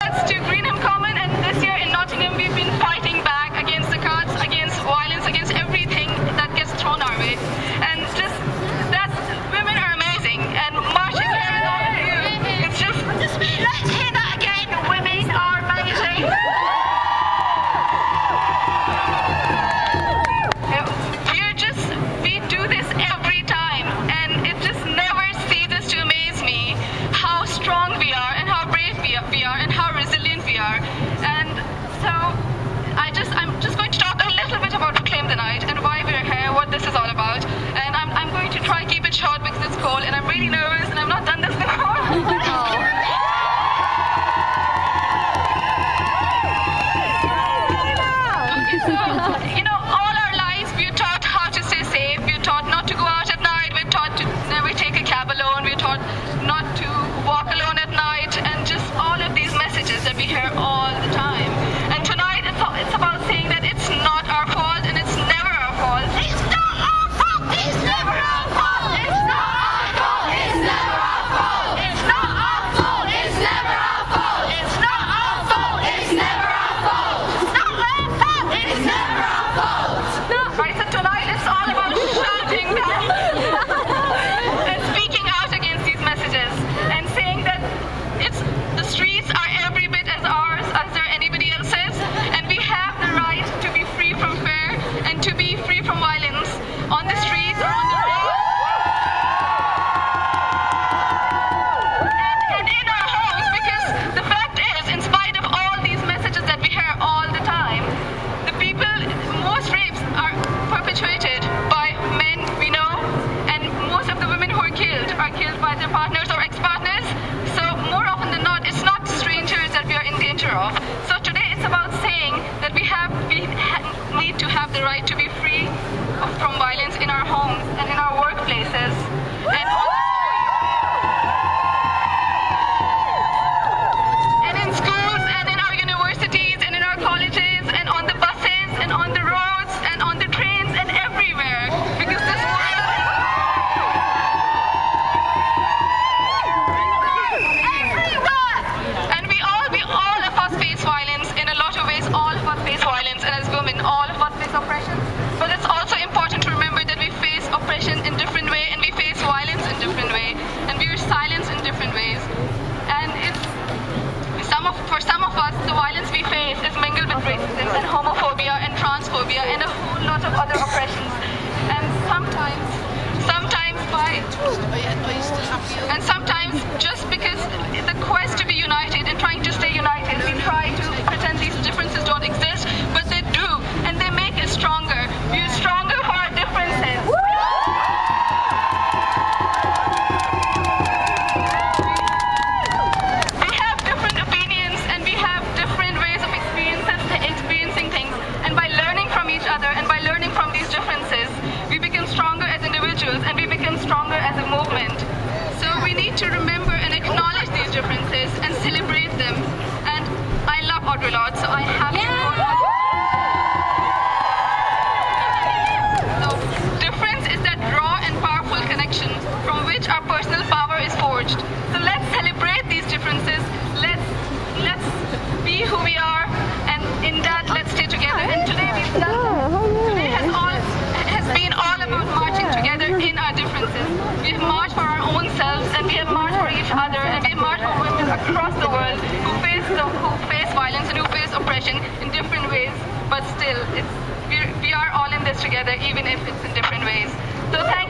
To Greenham Common, and this year in Nottingham we've been fighting back against the cuts, against violence, against everything that gets thrown our way. And just women are amazing, and marching here with all of you, it's just let's hear that again. Women are amazing. We do this every time, and it just never ceases to amaze me how strong we are and how brave we are and how resilient we are. And so I'm just going to talk a little bit about Reclaim the Night and why we're here, what this is all about. And I'm going to try keep it short because it's cold and I'm really nervous and I've not done this before. Okay, so, all our lives we're taught how to stay safe, we're taught not to go out at night, we're taught to never take a cab alone, we're taught not to walk alone at night, and just all of these messages that we hear all the time. And tonight it's about saying that it's not our fault and it's never our fault. It's not our fault! It's never our fault! It's not our fault! It's never our fault! It's not our fault! It's never our fault! It's not our fault! It's never our fault! It's not our fault! It's never our fault! Right, so tonight it's all about shouting back and speaking out against these messages and saying that the streets are every bit as ours as they're anybody else's, and we have the right to be free from fear and to be free from violence on the streets or on the road. And in our homes, because the fact is, in spite of all these messages that we hear all the time, most rapes are perpetrated by men we know, and most of the women who are killed by their partners or ex-partners. So more often than not, it's not strangers that we are in danger of. So today it's about saying that we need to have the right to be free from violence in our homes and in our workplaces and in schools and in our universities and in our colleges and on the buses and on the roads and on the trains and everywhere, because this world everywhere. And we all of us face violence in a lot of ways. All of us face violence, and as women, all of us face oppression. But it's also important to remember that we face oppression in different ways, and we face violence in different ways, and we are silenced in different ways. And for some of us, the violence we face is mingled with racism and homophobia and transphobia and a whole lot of other oppressions. And sometimes just because the quest to be united and trying to stay united, we try to pretend these differences don't exist, but they do, and they make us stronger. We are stronger for our differences. We have different opinions and we have different ways of experiencing things, and by learning from each other and by learning from these differences, we become stronger as individuals and we become stronger as a movement. So we need to remember and acknowledge these differences and celebrate them. And I love Audre Lorde, so I have to quote Audre. So difference is that raw and powerful connection from which our personal power is forged. So let's celebrate these differences. Let's be who we are, and in that let's stay together. And today has been all about marching together in our differences. We have marched for our own selves, and we have marched for each other, and we have marched for women across the world who face violence and who face oppression in different ways. But still, we are all in this together, even if it's in different ways. So thank